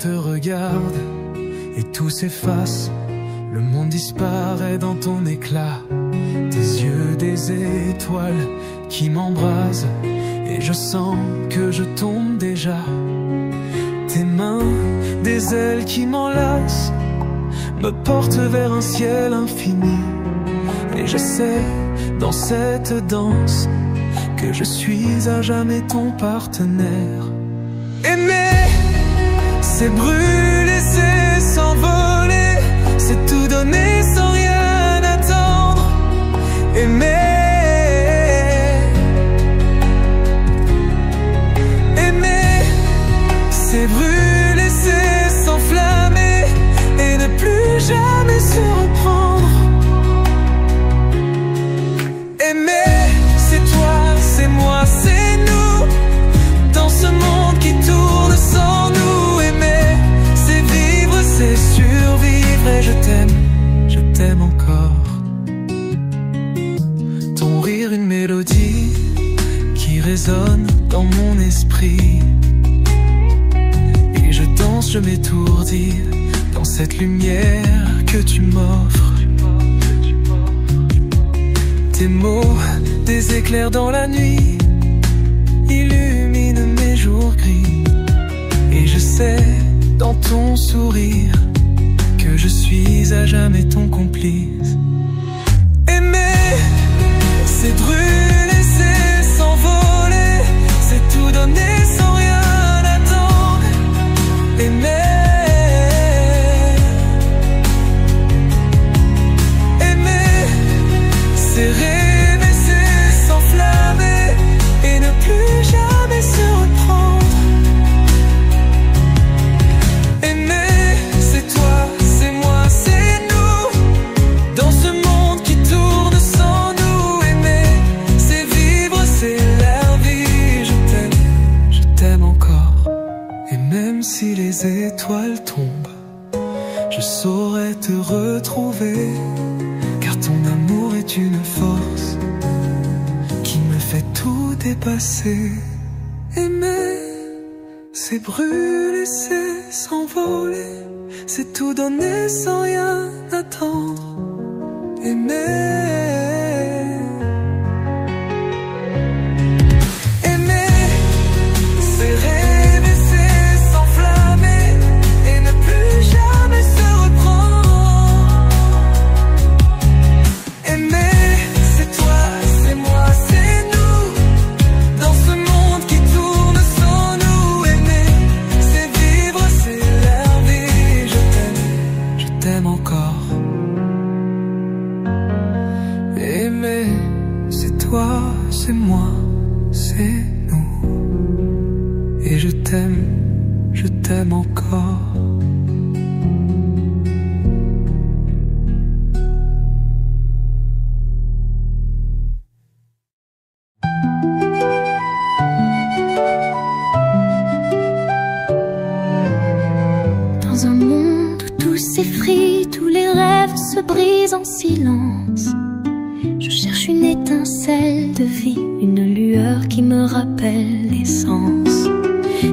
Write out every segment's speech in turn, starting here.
te regarde et tout s'efface. Le monde disparaît dans ton éclat. Tes yeux des étoiles qui m'embrasent et je sens que je tombe déjà. Tes mains, des ailes qui m'enlacent, me portent vers un ciel infini. Et je sais dans cette danse que je suis à jamais ton partenaire. Aimer, c'est brûler, c'est s'envoler, c'est tout donner sans rien attendre. Aimer, c'est brûler, c'est s'enflammer et ne plus jamais se reprendre. Aimer, c'est toi, c'est moi, c'est nous, dans ce monde qui tourne sans nous. Aimer, c'est vivre, c'est survivre. Et je t'aime encore. Ton rire, une mélodie qui résonne dans mon esprit. Et je danse, je m'étourdis dans cette lumière que tu m'offres. Tes mots, des éclairs dans la nuit, illuminent mes jours gris. Et je sais dans ton sourire que je suis à jamais ton complice. Aimer, c'est brûler, c'est s'envoler, c'est tout donner sans rien attendre. Aimer, c'est rêver, c'est s'enflammer et ne plus jamais se reprendre. Aimer, c'est toi, c'est moi, c'est nous, dans ce monde qui tourne sans nous. Aimer, c'est vivre, c'est la vie. Je t'aime encore. Et même si les étoiles tombent, je saurais te retrouver, car ton amour est une force qui me fait tout dépasser. Aimer, c'est brûler, c'est s'envoler, c'est tout donner sans rien attendre. Aimer, c'est rêver, c'est s'enflammer et ne plus jamais se reprendre. Aimer, c'est toi, c'est moi, c'est nous, dans ce monde qui tourne sans nous. Aimer, c'est vivre, c'est la vie. Je t'aime encore. Aimer, c'est toi, c'est moi, c'est nous. Et je t'aime encore. Dans un monde où tout s'effrite, tous les rêves se brisent en silence, je cherche une étincelle de vie, une lueur qui me rappelle l'essence.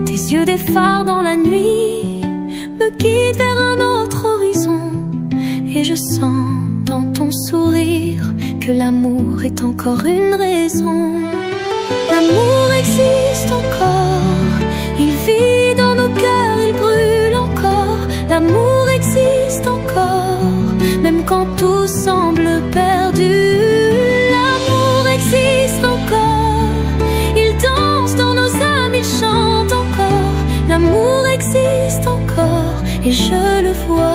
Tes yeux, des phares dans la nuit, me guident vers un autre horizon. Et je sens dans ton sourire que l'amour est encore une raison. L'amour existe encore, il vit dans nos cœurs, il brûle encore. L'amour existe encore, même quand tout semble perdu. L'amour existe encore, il danse dans nos âmes, il chante encore. L'amour existe encore, et je le vois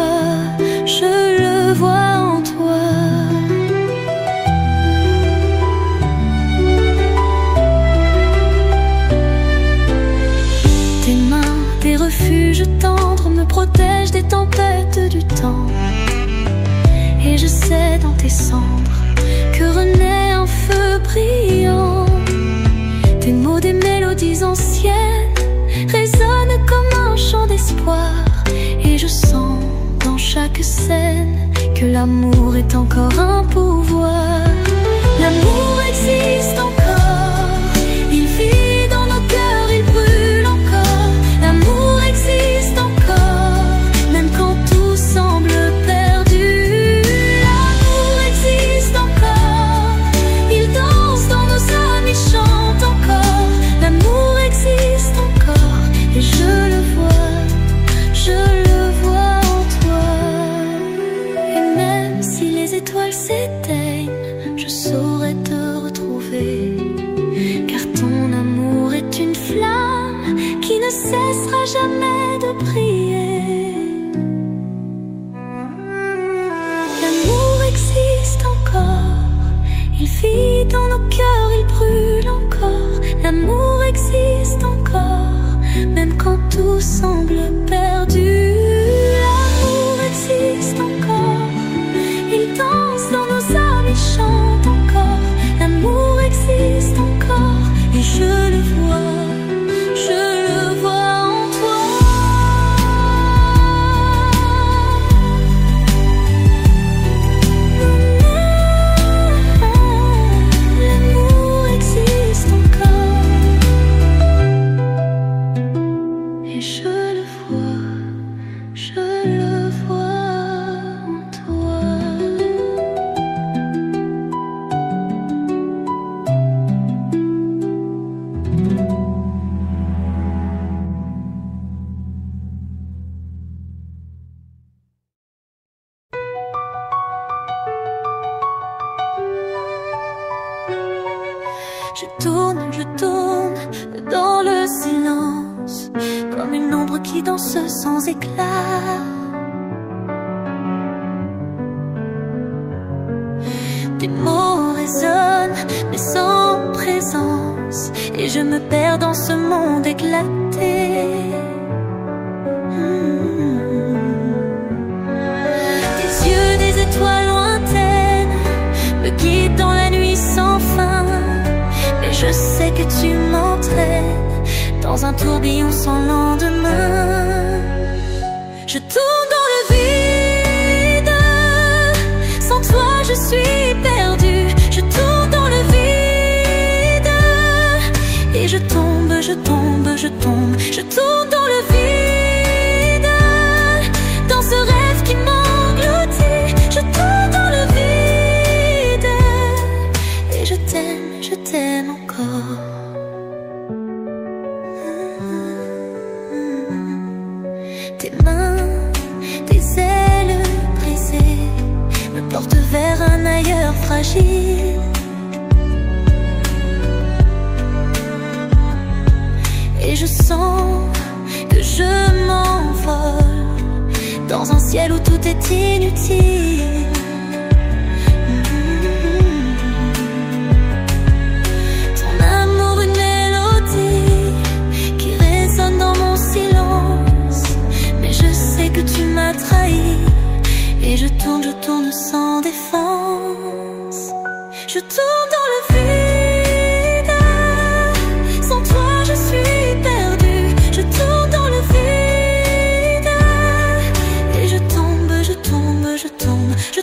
en toi. Tes mains, des refuges tendres, me protègent des tempêtes du temps. Et je sais dans tes cendres que renaît un feu brillant. Tes mots, des mélodies anciennes, résonnent comme un chant d'espoir. Et je sens dans chaque scène que l'amour est encore un pouvoir. L'amour existe encore, il vit dans nos cœurs, il brûle encore. L'amour existe encore, jamais de prier. L'amour existe encore, il vit dans nos cœurs, il brûle encore. L'amour existe encore, même quand tout semble perdu. L'amour existe encore, il danse dans nos âmes, il chante encore. L'amour existe encore, et je le vois en toi. L'amour existe encore, et je le vois en toi. Je tourne dans le silence, comme une ombre qui danse sans éclat. Tes mots résonnent, mais sans présence, et je me perds dans ce monde éclaté. Tes yeux, des étoiles lointaines, me guident dans la nuit sans fin. Je sais que tu m'entraînes dans un tourbillon sans lendemain. Je tourne dans le vide, sans toi je suis perdue. Je tourne dans le vide, et je tombe, je tombe, je tombe. Je tourne dans le vide, dans ce rêve qui m'engloutit. Je tourne dans le vide, et je t'aime encore. Tes mains, tes ailes brisées me portent vers un ailleurs fragile. Et je sens que je m'envole dans un ciel où tout est inutile. Que tu m'as trahi, et je tourne sans défense. Je tourne dans le vide, sans toi je suis perdue. Je tourne dans le vide, et je tombe, je tombe, je tombe. Je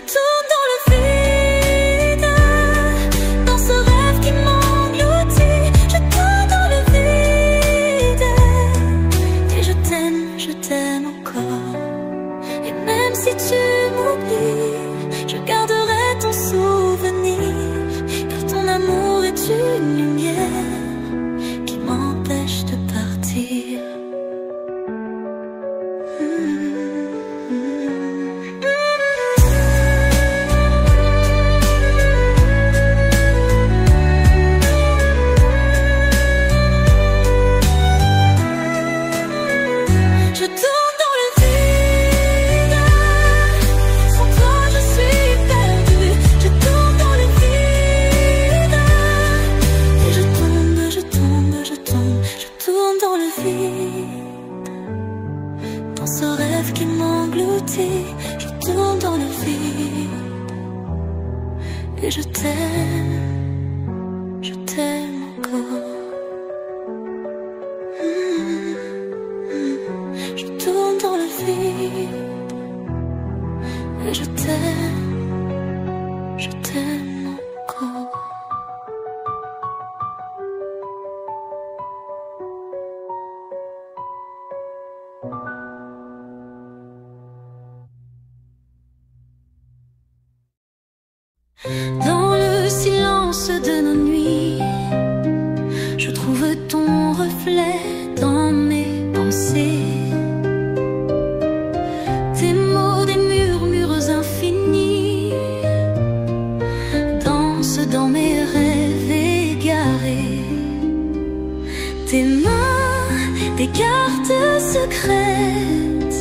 secrète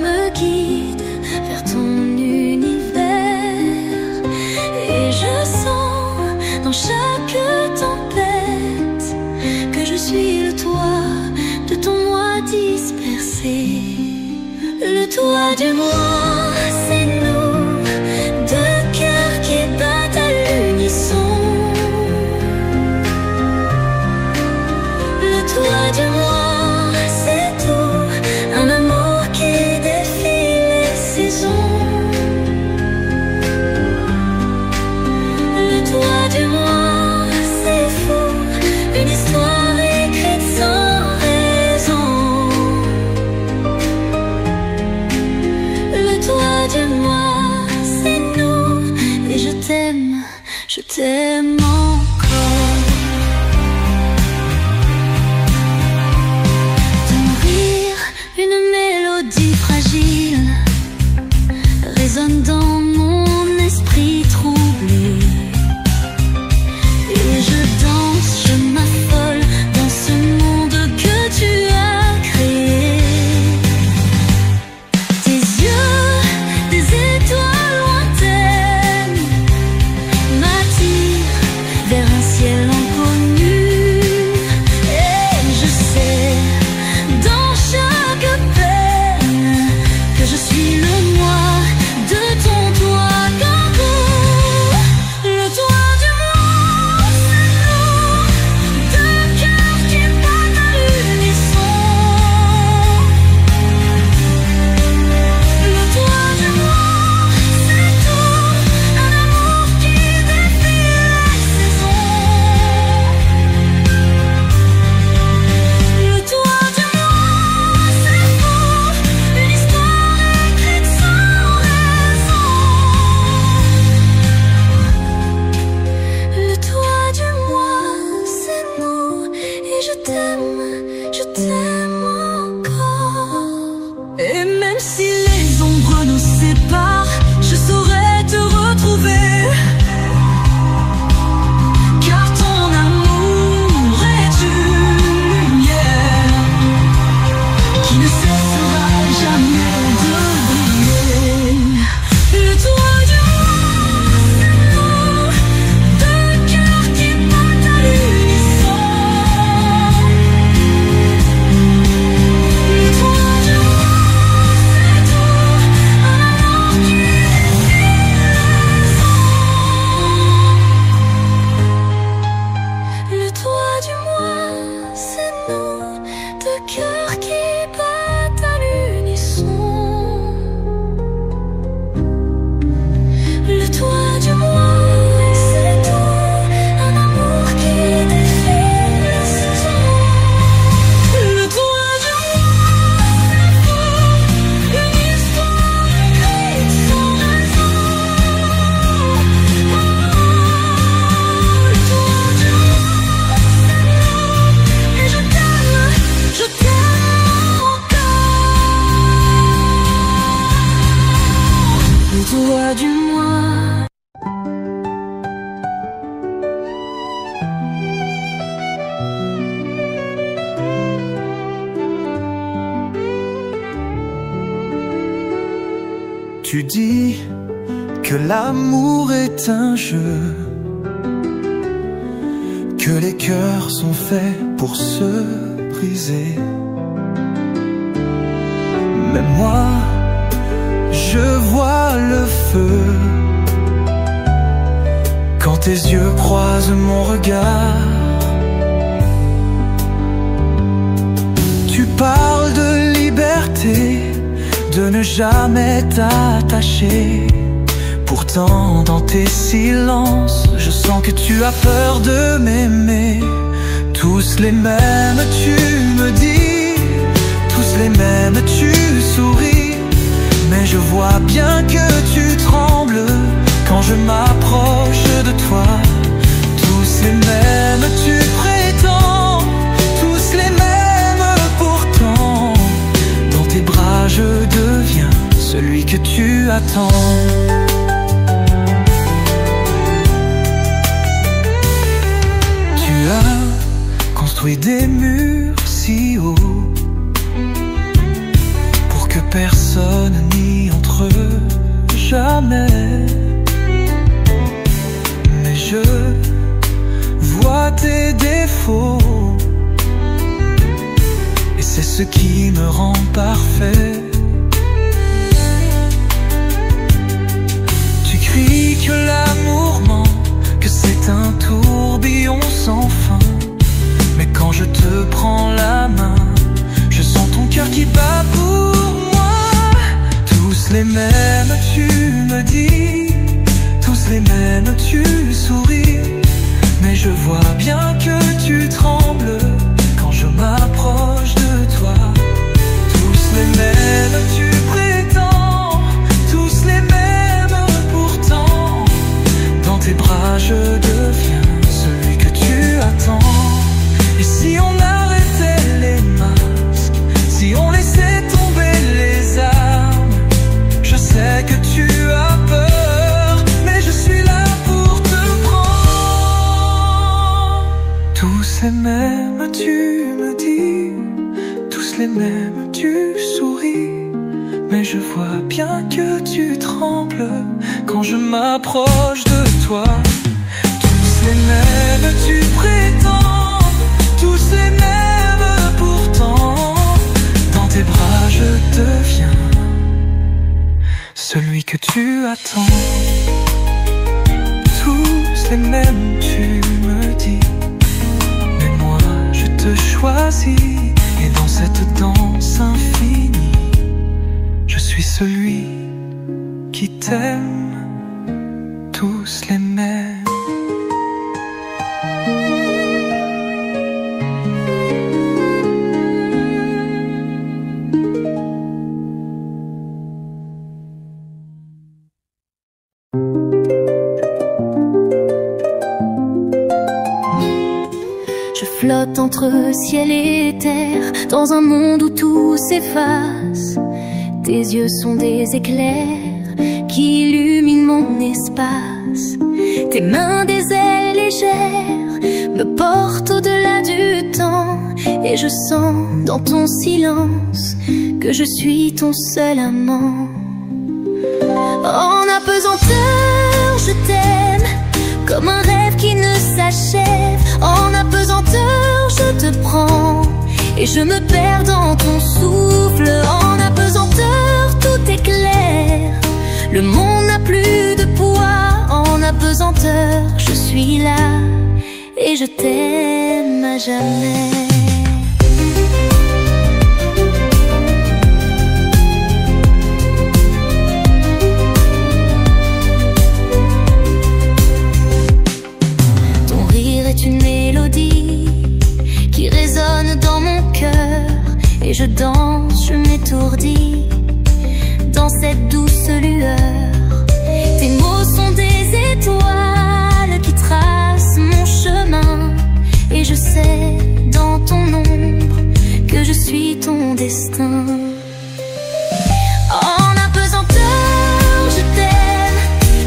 me guide vers ton univers. Et je sens dans chaque tempête que je suis le toit de ton moi dispersé. Le toit du moi, c'est nous, deux cœurs qui battent à l'unisson. Le toit du moi, c'est tout, un amour qui défie les saisons. Le toit du moi, c'est fou, une histoire écrite sans raison. Le toit du moi, c'est nous, et je t'aime encore. Ton rire, une mélodie fragile, résonne dans mon esprit troublé. Et je danse, je m'affole dans ce monde que tu as créé. Tes yeux, des étoiles lointaines, m'attirent vers un ciel inconnu. Et je sais, dans chaque peine, que je suis le moi de ton toit kangourou. Le toit du moi, c'est nous, deux cœurs qui battent à l'unisson. Le toit du moi, c'est tout, un amour qui défie les saisons. Le toit du moi, c'est fou, une histoire écrite sans raison. Le toit du moi, c'est nous, et je t'aime encore. Et même si les ombres nous séparent, je saurais te retrouver. Car ton amour est une lumière qui ne cessera jamais de briller. Le toit du moi, c'est nous, deux cœurs qui battent à l'unisson. Le toit du moi, c'est tout, un amour qui défie les saisons. Le toit du moi, c'est nous, deux cœurs qui battent à l'unisson. Le toit du moi, c'est tout, un amour qui défie les saisons. Le toit du moi, c'est fou, une histoire écrite sans raison. Le toit du moi, c'est nous, et je t'aime encore. Le toit du moi. Tu dis que l'amour est un jeu, que les cœurs sont faits pour se briser. Mais moi, je vois le feu quand tes yeux croisent mon regard. Tu parles de liberté, de ne jamais t'attacher. Pourtant dans tes silences, je sens que tu as peur de m'aimer. Tous les mêmes tu me dis, tous les mêmes tu souris. Mais je vois bien que tu trembles quand je m'approche de toi. Tous les mêmes tu prétends, tous les mêmes pourtant. Dans tes bras je deviens celui que tu attends. Tu as construit des murs si hauts personne ni entre eux, jamais. Mais je vois tes défauts, et c'est ce qui me rend parfait. Tu cries que l'amour ment, que c'est un tourbillon sans fin. Mais quand je te prends la main, je sens ton cœur qui bat pour moi. Tous les mêmes, tu me dis, tous les mêmes, tu souris. Mais je vois bien que tu trembles quand je m'approche de toi. Tous les mêmes, tu prétends, tous les mêmes pourtant. Dans tes bras je deviens celui que tu attends. Et si on arrêtait les masques, si on laissait tomber les armes, je sais que tu as peur, mais je suis là pour te prendre. Tous les mêmes, tu me dis, tous les mêmes, tu souris. Mais je vois bien que tu trembles quand je m'approche de toi. Tous les mêmes, tu prétends, tous les mêmes pourtant. Dans tes bras je deviens celui que tu attends. Tous les mêmes, tu me dis, mais moi je te choisis. Et dans cette danse infinie, je suis celui qui t'aime. Tous les mêmes. Je flotte entre ciel et terre, dans un monde où tout s'efface. Tes yeux sont des éclairs qui illuminent mon espace. Tes mains des ailes légères me portent au-delà du temps. Et je sens dans ton silence que je suis ton seul amant. En apesanteur, je t'aime comme un rêve qui ne s'achève. En apesanteur, je te prends et je me perds dans ton souffle. En apesanteur, tout est clair, le monde n'a plus de poids. En apesanteur, je suis là et je t'aime à jamais. Une mélodie qui résonne dans mon cœur, et je danse, je m'étourdis dans cette douce lueur. Tes mots sont des étoiles qui tracent mon chemin, et je sais dans ton ombre que je suis ton destin. En apesanteur, je t'aime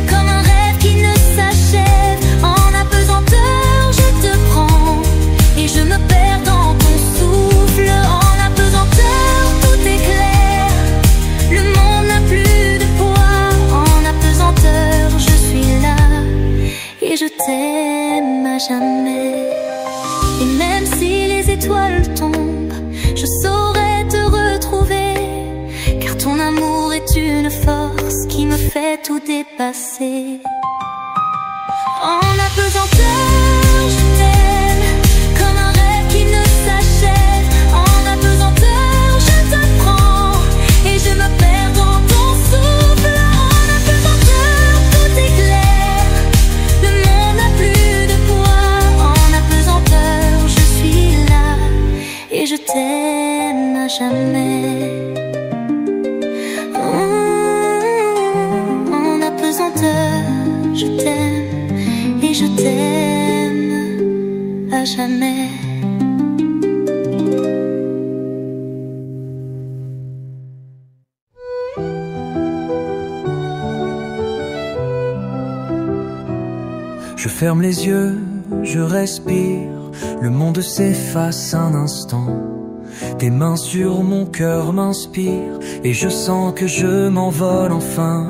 comme un rêve qui ne s'achève. En apesanteur, je te prends et je me perds dans ton souffle. En apesanteur, tout est clair, le monde n'a plus de poids. En apesanteur, je suis là et je t'aime à jamais. Et même si les étoiles tombent, je saurai te retrouver, car ton amour est une force qui me fait tout dépasser. En apesanteur, je t'aime comme un rêve qui ne s'achève. En apesanteur, je te prends et je me perds dans ton souffle. En apesanteur, tout est clair, le monde n'a plus de poids. En apesanteur, je suis là et je t'aime à jamais. En apesanteur, je t'aime et je t'aime à jamais. Je ferme les yeux, je respire, le monde s'efface un instant. tes mains sur mon cœur m'inspirent et je sens que je m'envole enfin.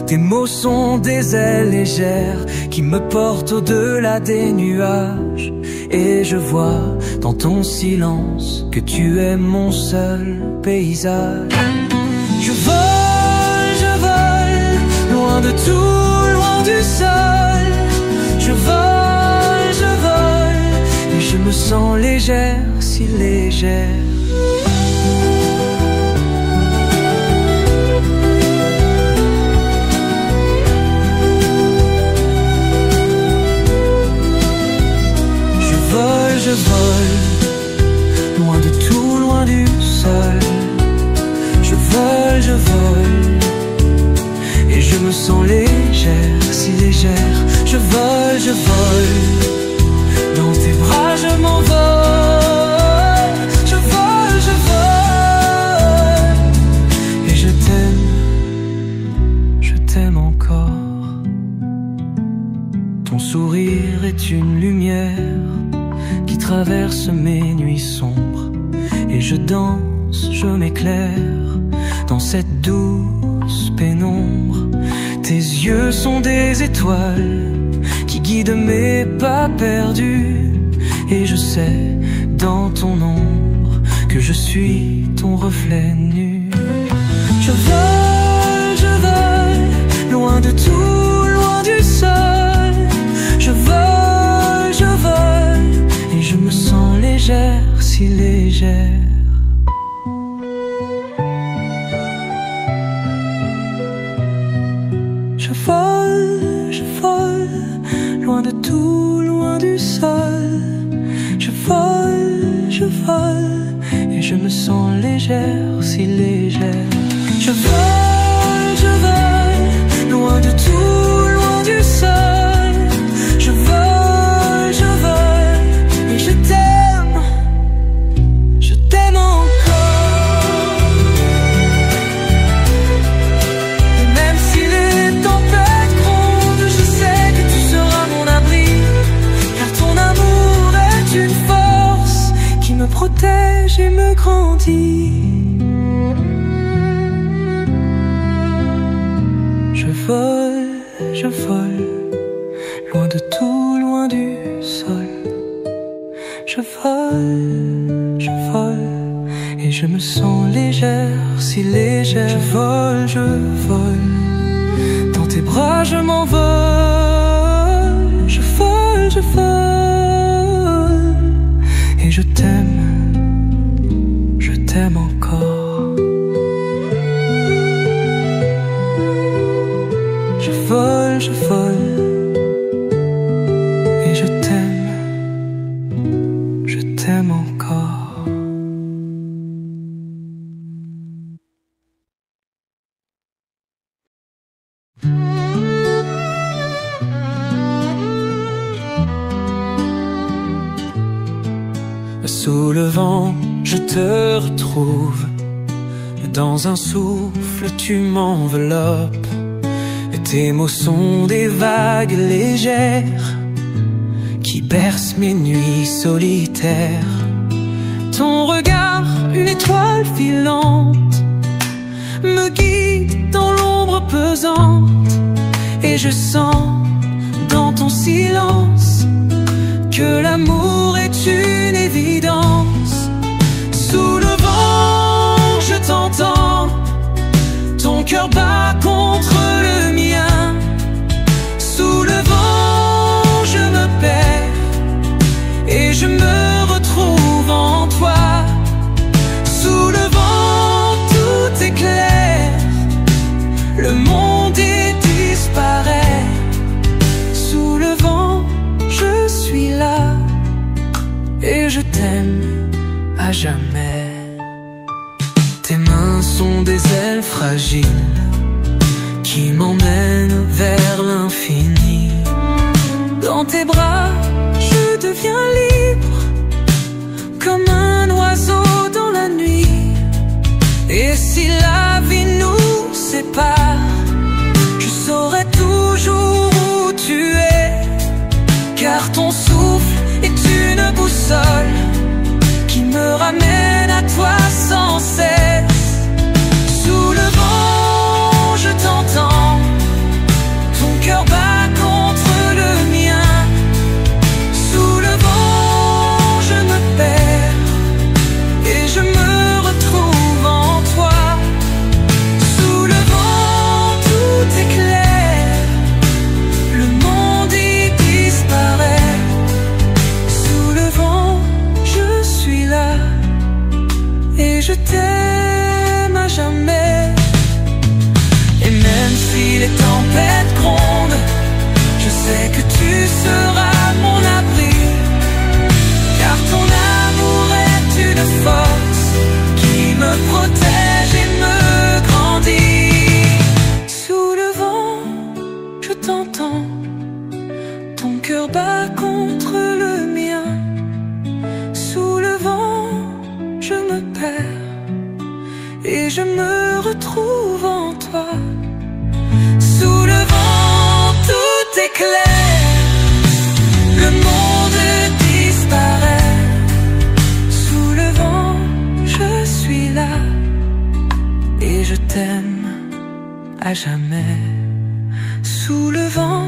Tes mots sont des ailes légères qui me portent au-delà des nuages. Et je vois dans ton silence que tu es mon seul paysage. Je vole, loin de tout, loin du sol. Je vole, et je me sens légère, si légère. Je vole, loin de tout, loin du sol. Je vole, et je me sens légère, si légère. Je vole, dans tes bras je m'envole. Je vole, et je t'aime encore. Ton sourire est une lumière qui traverse mes nuits sombres, et je danse, je m'éclaire dans cette douce pénombre. Tes yeux sont des étoiles qui guident mes pas perdus, et je sais dans ton ombre que je suis ton reflet nu. Je vole, loin de tout, loin du sol. Je vole, et je me sens légère, si légère. Je vole, loin de tout, loin du sol. Je vole, et je me sens légère, si légère. Je vole, loin de tout, loin du sol. Je vole, et je t'aime encore. Et même si les tempêtes grondent, je sais que tu seras mon abri, car ton amour est une force qui me protège et me grandit. Je vole, loin de tout, loin du sol. Je vole, et je me sens légère, si légère. Je vole, dans tes bras je m'envole. Je vole, et je t'aime encore. Je vole, et je t'aime encore. Sous le vent, je te retrouve. Dans un souffle, tu m'enveloppes. Tes mots sont des vagues légères qui bercent mes nuits solitaires. Ton regard, une étoile filante, me guide dans l'ombre pesante. Et je sens dans ton silence que l'amour est une évidence. Sous le vent, je t'entends, ton cœur bat contre le mien. Sous le vent, je me perds et je me retrouve en toi. Sous le vent, tout est clair, le monde y disparaît. Sous le vent, je suis là et je t'aime à jamais. Tes mains sont des ailes fragiles qui m'emmènent vers l'infini. Dans tes bras, je deviens libre, comme un oiseau dans la nuit. Et si la vie nous sépare, je saurai toujours où tu es, car ton souffle est une boussole qui me ramène t'aime à jamais. Et même si les tempêtes grondent, je sais que tu seras mon abri, car ton amour est une force qui me protège et me grandit. Sous le vent, je t'entends, ton cœur bat contre le mien. Sous le vent, je me perds et je me retrouve en toi. Sous le vent, tout est clair, le monde disparaît. Sous le vent, je suis là et je t'aime à jamais. Sous le vent,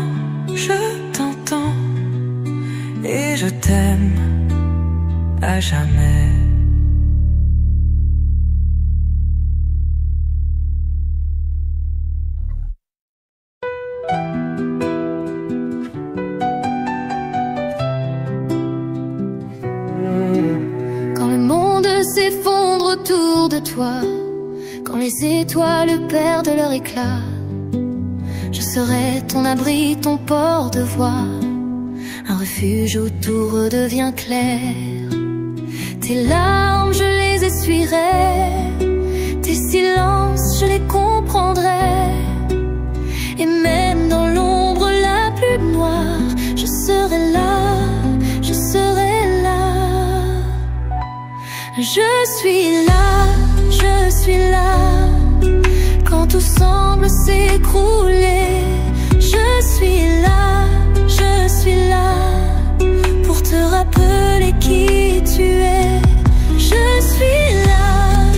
je t'entends et je t'aime à jamais. Quand le monde s'effondre autour de toi, quand les étoiles perdent leur éclat, je serai ton abri, ton port de voix, un refuge où tout redevient clair. Tes larmes, je les essuierai, tes silences, je les comprendrai. Et même dans l'ombre la plus noire, je serai là, je serai là. Je suis là, je suis là, quand tout semble s'écrouler. Je suis là, je suis là, pour te rappeler qui tu es. Je suis là,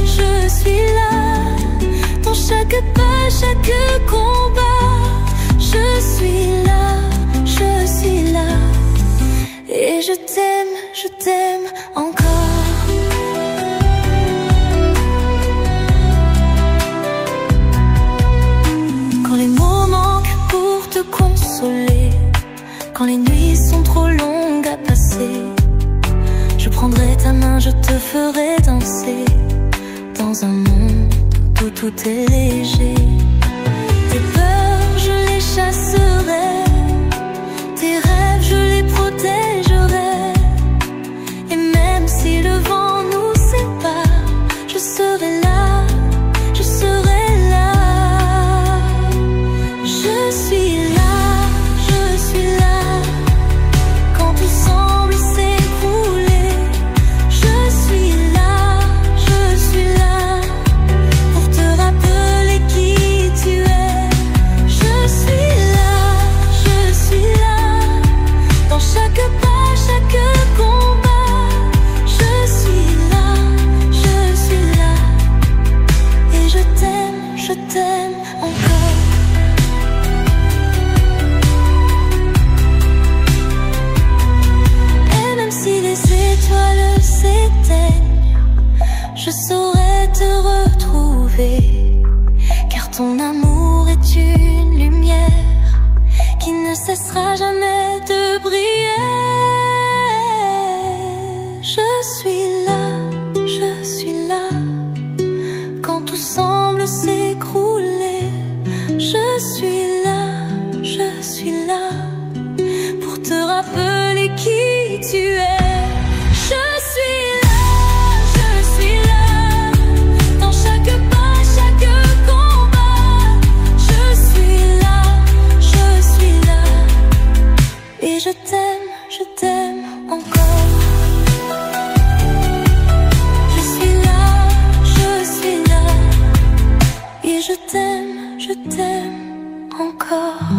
je suis là, dans chaque pas, chaque combat. Je suis là, je suis là, et je t'aime encore. Quand les mots manquent pour te consoler, quand les nuits sont trop longues à passer, je prendrai ta main, je te ferai danser dans un monde où tout est léger. Tes peurs, je les chasserai, tes rêves, je les protégerai. Et même si le vent nous sépare, je serai là, je serai là. Je suis là, je suis là, quand tout semble s'écrouler. Je suis là, je suis là, pour te rappeler qui tu es. Je suis là, dans chaque pas, chaque combat. Je suis là, et je t'aime encore. Et même si les étoiles s'éteignent, je saurai te retrouver, car ton amour est une lumière qui ne cessera jamais de briller. Je suis là, quand tout semble s'écrouler. Je suis là, pour te rappeler qui tu es. Je suis là, dans chaque pas, chaque combat. Je suis là, et je t'aime encore. Je suis là, et je t'aime encore.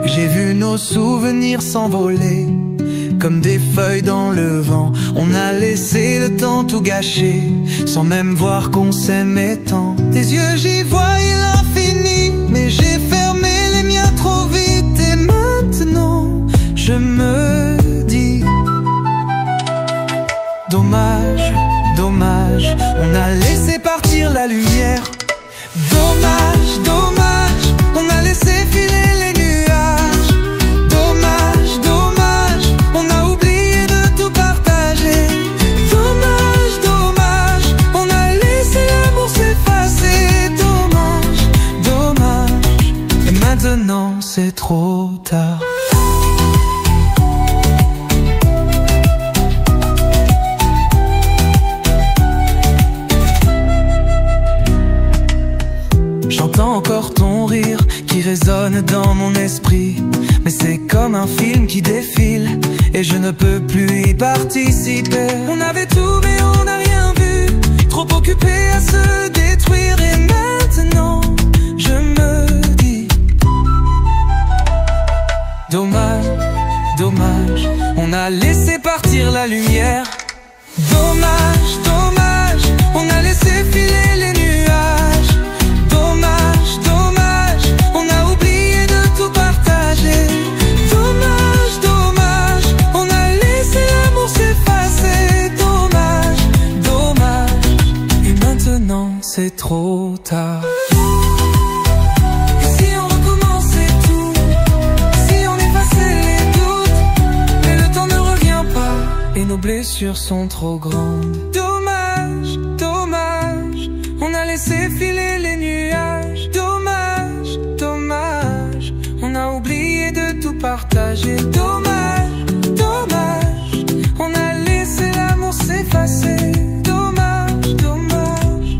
J'ai vu nos souvenirs s'envoler comme des feuilles dans le vent. On a laissé le temps tout gâcher, sans même voir qu'on s'aimait tant. Tes yeux, j'y voyais l'infini, mais j'ai fermé les miens trop vite. Et maintenant, je me dis dommage, dommage, on a laissé partir la lumière. Dommage. résonne dans mon esprit, mais c'est comme un film qui défile et je ne peux plus y participer. On avait tout mais on n'a rien vu, trop occupé à se détruire. Et maintenant je me dis dommage, dommage, on a laissé partir la lumière. Dommage, dommage, on a laissé filer les nuages. Dommage, dommage, on a oublié de tout partager. Dommage, dommage, on a laissé l'amour s'effacer. Dommage, dommage, et maintenant c'est trop tard. Et si on recommençait tout, si on effaçait les doutes, mais le temps ne revient pas et nos blessures sont trop grandes. Dommage, dommage, on a laissé filer les nuages. Dommage, dommage, on a oublié de tout partager. Dommage, dommage, on a laissé l'amour s'effacer. Dommage, dommage,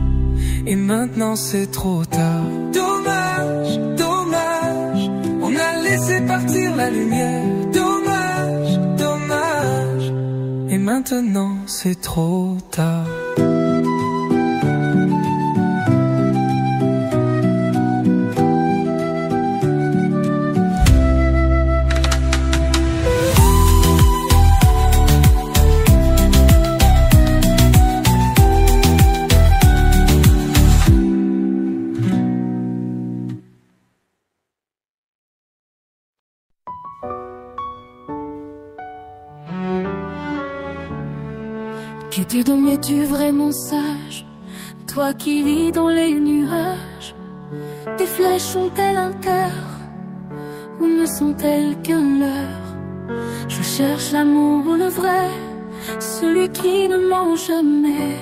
et maintenant c'est trop tard. Dommage, dommage, on a laissé partir la lumière. Dommage, dommage, et maintenant c'est trop tard. Cupidon, es-tu vraiment sage? Toi qui vis dans les nuages, tes flèches ont-elles un cœur ou ne sont-elles qu'un leurre? Je cherche l'amour, le vrai, celui qui ne ment jamais.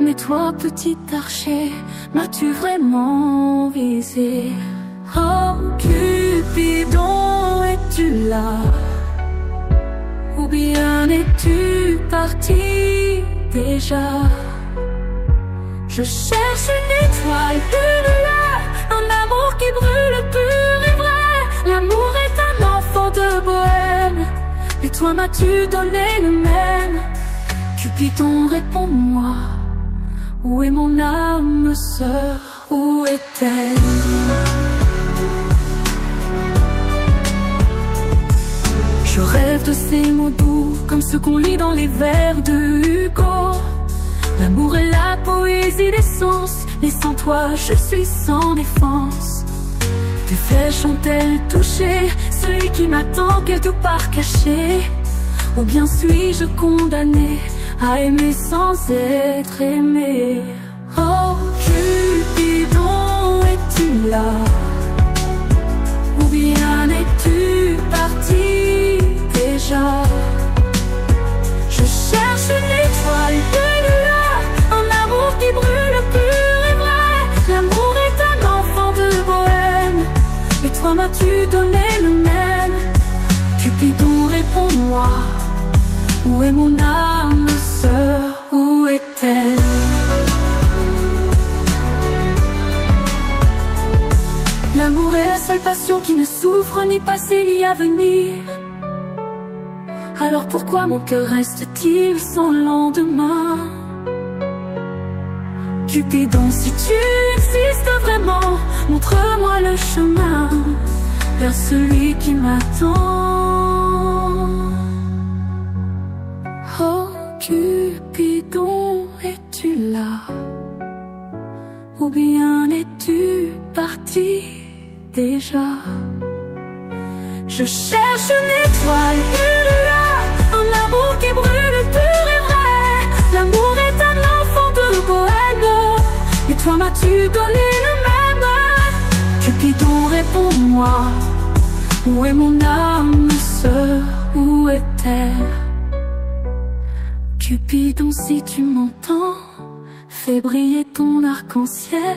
Mais toi, petit archer, m'as-tu vraiment visé? Oh Cupidon, es-tu là? Ou bien es-tu parti déjà? Je cherche une étoile, une lueur, un amour qui brûle pur et vrai. L'amour est un enfant de bohème, et toi m'as-tu donné le même? Cupidon, réponds-moi, où est mon âme sœur? Où est-elle? Je rêve de ces mots doux, comme ceux qu'on lit dans les vers de Hugo. L'amour est la poésie des sens, et sans toi je suis sans défense. Tes flèches ont-elles touché celui qui m'attend quelque part caché? Ou bien suis-je condamné à aimer sans être aimé? Oh Cupidon, es-tu là? Ou bien es-tu parti déjà? Je cherche une étoile, une lueur, un amour qui brûle pur et vrai. L'amour est un enfant de bohème, et toi m'as-tu donné le même? Cupidon, réponds-moi, où est mon âme sœur? Où est-elle? L'amour est la seule passion qui ne souffre ni passé ni avenir. Alors pourquoi mon cœur reste-t-il sans lendemain? Cupidon, si tu existes vraiment, montre-moi le chemin vers celui qui m'attend. Oh Cupidon, es-tu là? Ou bien es-tu parti déjà? Je cherche une étoile, une lueur, un amour qui brûle pur et vrai. L'amour est un enfant de bohème, et toi m'as-tu donné le même? Cupidon, réponds-moi, où est mon âme sœur? Où est-elle? Cupidon, si tu m'entends, fais briller ton arc-en-ciel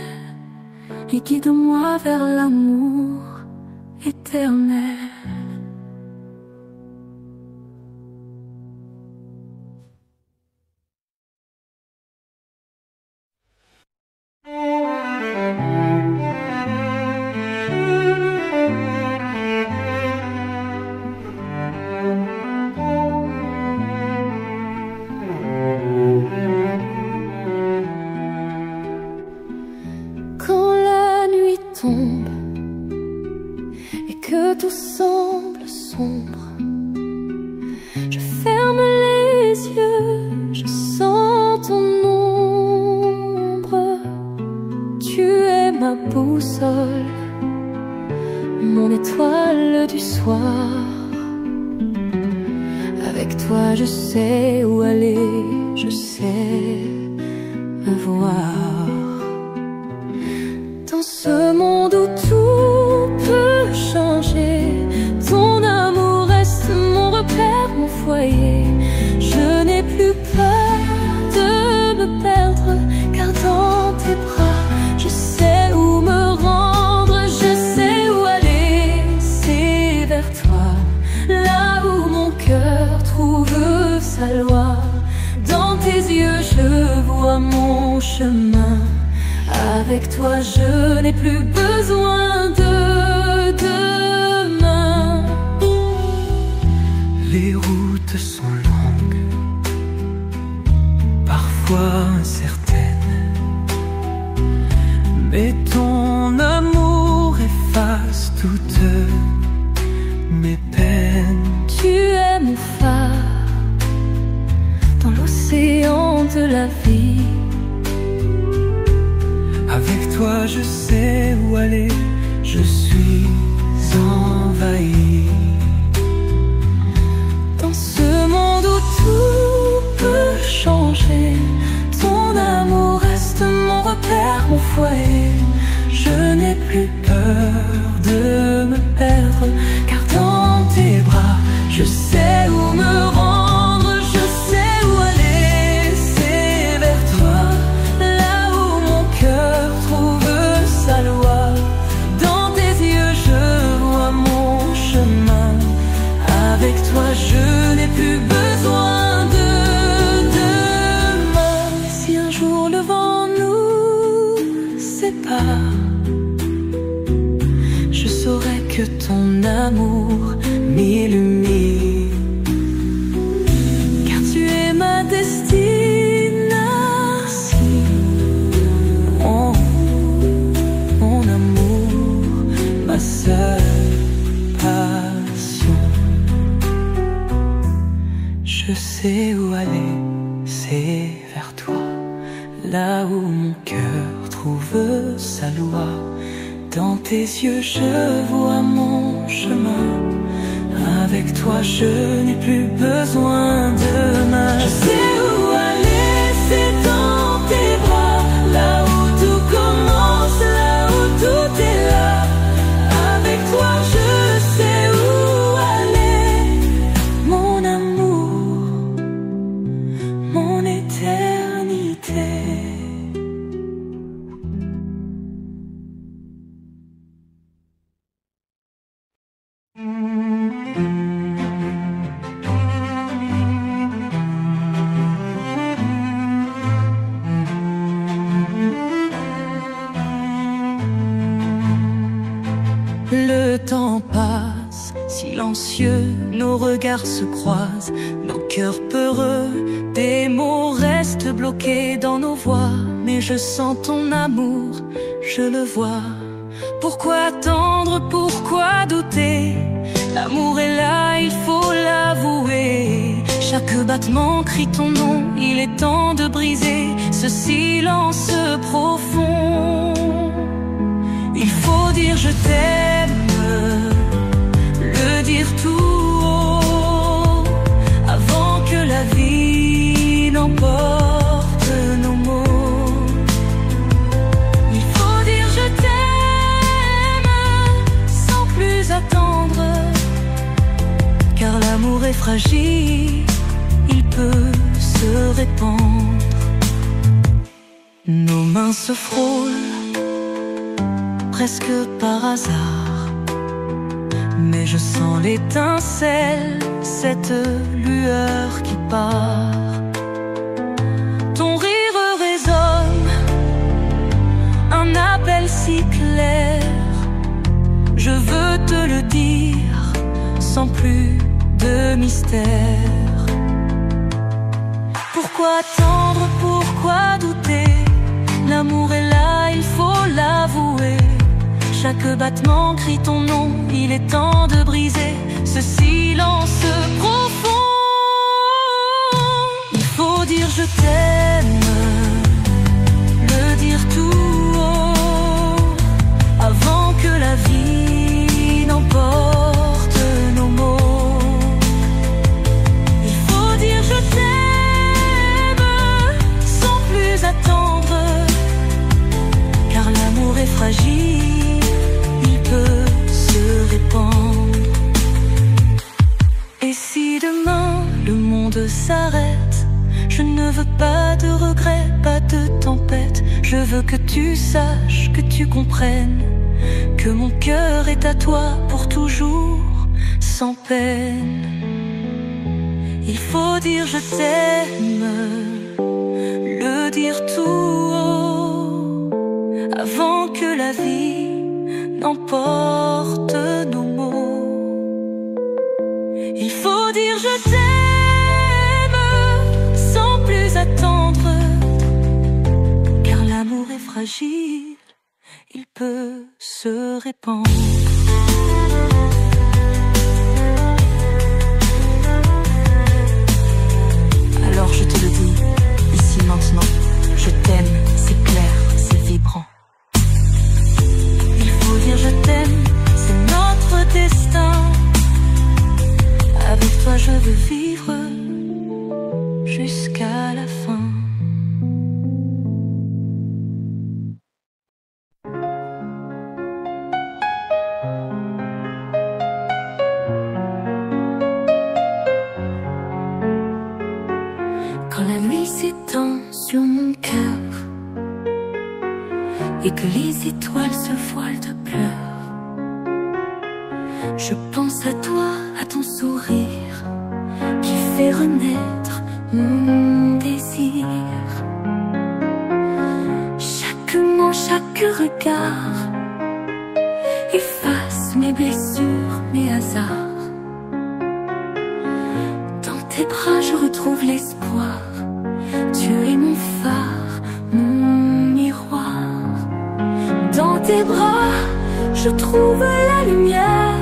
et guide-moi vers l'amour éternel. ma boussole, mon étoile du soir. Avec toi je sais où aller, je sais me voir. Dans ce monde où tout peut changer, ton amour reste mon repère, mon foyer. Je n'ai plus peur de me perdre, car dans tes bras je sais où me rendre, je sais où aller. C'est vers toi, là où mon cœur trouve sa loi. Dans tes yeux je vois mon chemin. Avec toi je n'ai plus besoin de demain. Les routes sont longues, parfois incertaines, mais ton amour efface toutes mes peines. Tu es mon phare dans l'océan de la vie. Avec toi je sais où aller, je suis envahi. Dans ce monde où tout peut changer, ton amour reste mon repère, mon foyer. Je n'ai plus peur de me perdre, car dans tes bras je sais où me rendre, je sais où aller. C'est vers toi, là où mon cœur trouve sa loi. Dans tes yeux je vois mon chemin. Avec toi je n'ai plus besoin de demain. Si un jour le vent nous sépare, je saurai que ton amour m'illumine, car tu es ma destination. Mon amour, ma seule passion. Je sais où aller, c'est vers toi, là où mon cœur trouve sa loi. Dans tes yeux je vois mon chemin. Avec toi je n'ai plus besoin de demain. Je sais où aller, c'est dans tes bras, là où tout commence, là où tout est là. Avec toi je sais où aller, mon amour, mon éternité. Le temps passe, silencieux, nos regards se croisent, nos cœurs peureux, des mots restent bloqués dans nos voix. Mais je sens ton amour, je le vois. Pourquoi attendre, pourquoi douter? L'amour est là, il faut l'avouer. Chaque battement crie ton nom, il est temps de briser ce silence profond. Il faut dire je t'aime, le dire tout haut, avant que la vie n'emporte nos mots. Il faut dire je t'aime, sans plus attendre, car l'amour est fragile, il peut se répandre. Nos mains se frôlent, presque par hasard, mais je sens l'étincelle, cette lueur qui part. Ton rire résonne, un appel si clair. Je veux te le dire, sans plus de mystère. Pourquoi attendre, pourquoi douter? L'amour est là, il faut l'avouer. Chaque battement crie ton nom, il est temps de briser ce silence profond. Il faut dire je t'aime, le dire tout haut, veux que tu saches, que tu comprennes que mon cœur est à toi pour toujours, sans peine. Il faut dire je t'aime, le dire tout haut, avant que la vie n'emporte nos mots. Il faut dire je t'aime, sans plus attendre, car l'amour est fragile, il peut se répandre. Alors je te le dis, ici maintenant, je t'aime, c'est clair, c'est vibrant. Il faut dire je t'aime, c'est notre destin. Avec toi je veux vivre jusqu'à la fin. Quand la nuit s'étend sur mon cœur et que les étoiles se voilent de pleurs, je pense à toi, à ton sourire qui fait renaître mon désir. Chaque mot, chaque regard efface mes blessures, mes hasards. Dans tes bras je retrouve l'espoir. Tu es mon phare, mon miroir. Dans tes bras, je trouve la lumière.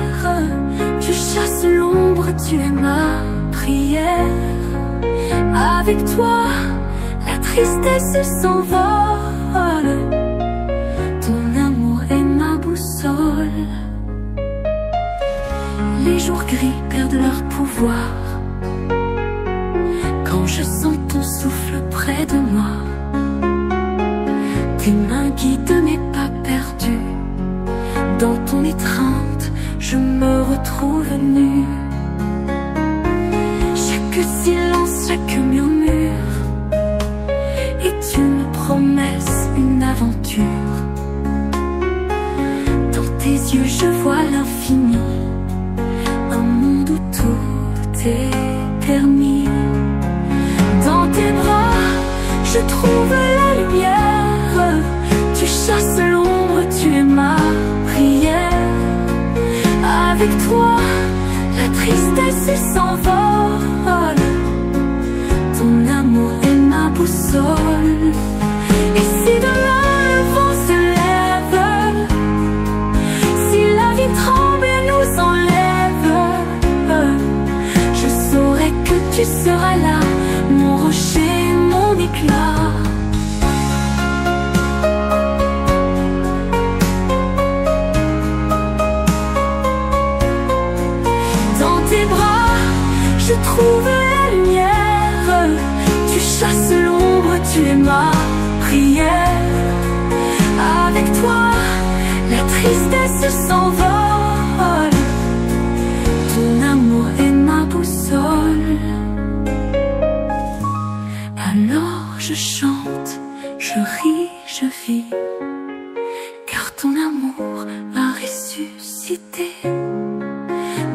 Tu chasses l'ombre, tu es ma prière. Avec toi, la tristesse s'envole. Ton amour est ma boussole. Les jours gris perdent leur pouvoir quand je sens ton souffle près de moi. Tes mains guident mes pas perdus. Dans ton étreinte, je me retrouve nue. Chaque silence, chaque murmure est une promesse, une aventure. Dans tes yeux, je vois l'infini, un monde où tout est permis. Dans tes bras, je trouve la lumière. Tu chasses l'ombre, tu es ma prière. Avec toi, la tristesse s'envole. Ton amour est ma boussole. Et si demain le vent se lève, si la vie tremble et nous enlève, je saurai que tu seras là, mon rocher, mon éclat. Dans tes bras, je trouve la lumière. Tu chasses l'ombre, tu es ma prière. Avec toi, la tristesse s'envole. Ton amour est ma boussole. Alors je chante, je ris, je vis, car ton amour m'a ressuscité.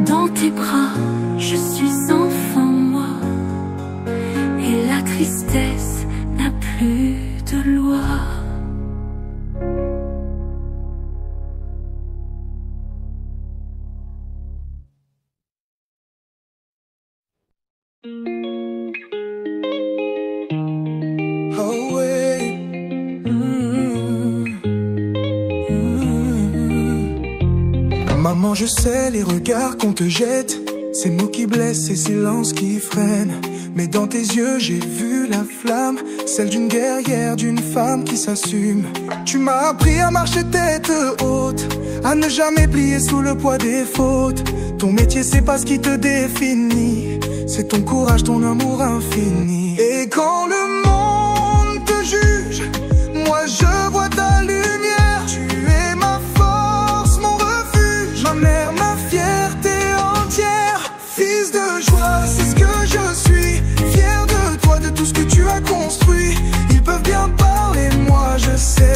Dans tes bras, je suis enfant, moi, et la tristesse n'a plus de loi. Maman, je sais les regards qu'on te jette, ces mots qui blessent, ces silences qui freinent. Mais dans tes yeux, j'ai vu la flamme, celle d'une guerrière, d'une femme qui s'assume. Tu m'as appris à marcher tête haute, à ne jamais plier sous le poids des fautes. Ton métier, c'est pas ce qui te définit, c'est ton courage, ton amour infini. Et quand le monde te juge, moi je vois ta lumière. Tu es ma force, mon refuge, ma mère, ma fierté entière. Fils de joie, c'est ce que je suis, fier de toi, de tout ce que tu as construit. Ils peuvent bien parler, moi je sais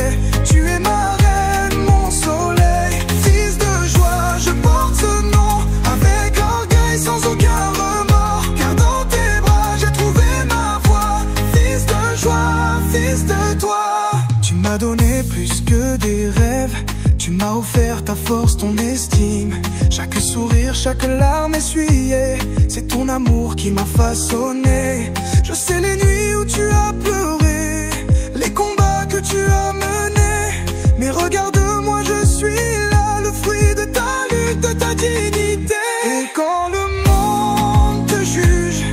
m'as donné plus que des rêves. Tu m'as offert ta force, ton estime. Chaque sourire, chaque larme essuyée, c'est ton amour qui m'a façonné. Je sais les nuits où tu as pleuré, les combats que tu as menés. Mais regarde-moi, je suis là, le fruit de ta lutte, de ta dignité. Et quand le monde te juge,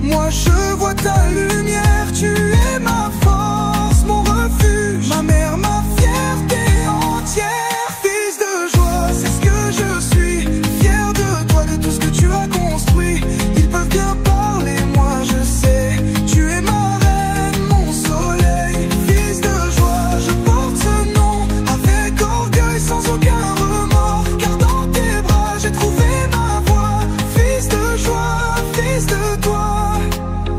moi je vois ta lumière. Tu es ma force, mon refuge, ma mère, ma fierté entière. Fils de joie, c'est ce que je suis, fier de toi, de tout ce que tu as construit. Ils peuvent bien parler, moi je sais, tu es ma reine, mon soleil. Fils de joie, je porte ce nom avec orgueil, sans aucun remords, car dans tes bras j'ai trouvé ma voie. Fils de joie, fils de toi.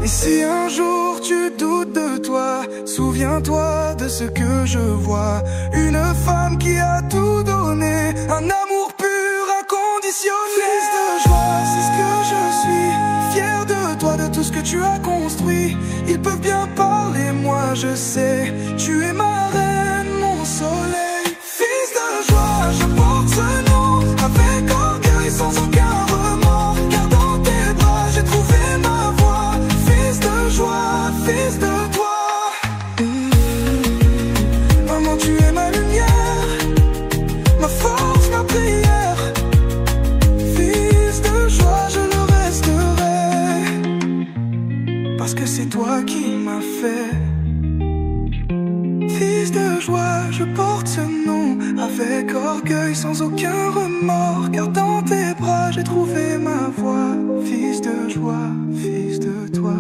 Et si un jour tu doutes de toi, souviens-toi de ce que je vois. Une femme qui a tout donné, un amour pur, inconditionnel. Fils de joie, c'est ce que je suis, fier de toi, de tout ce que tu as construit. Ils peuvent bien parler, moi je sais, tu es ma reine, mon soleil. Fils de joie, je porte ce nom avec orgueil, sans aucun remords, car dans tes bras j'ai trouvé ma voie. Fils de joie, fils de toi. Maman, tu es ma lumière, ma force, ma prière. Fils de joie, je le resterai, parce que c'est toi qui m'as fait. Fils de joie, je porte ce nom avec orgueil, sans aucun remords, car dans tes bras j'ai trouvé ma voie. Fils de joie, fils de toi.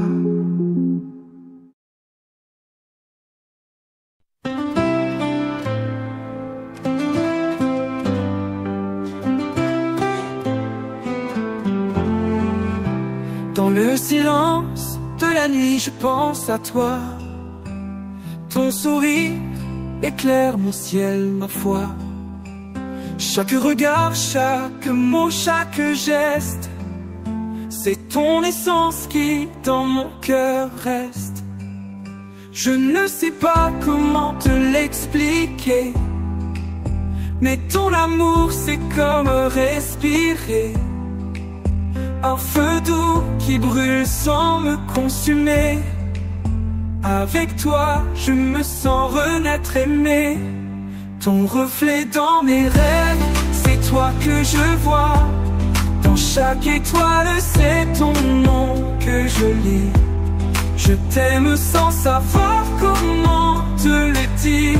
Dans le silence de la nuit, je pense à toi. Ton sourire éclaire mon ciel, ma foi. Chaque regard, chaque mot, chaque geste, c'est ton essence qui dans mon cœur reste. Je ne sais pas comment te l'expliquer, mais ton amour c'est comme respirer. Un feu doux qui brûle sans me consumer. Avec toi, je me sens renaître aimé. Ton reflet dans mes rêves, c'est toi que je vois. Dans chaque étoile, c'est ton nom que je lis. Je t'aime sans savoir comment te le dire,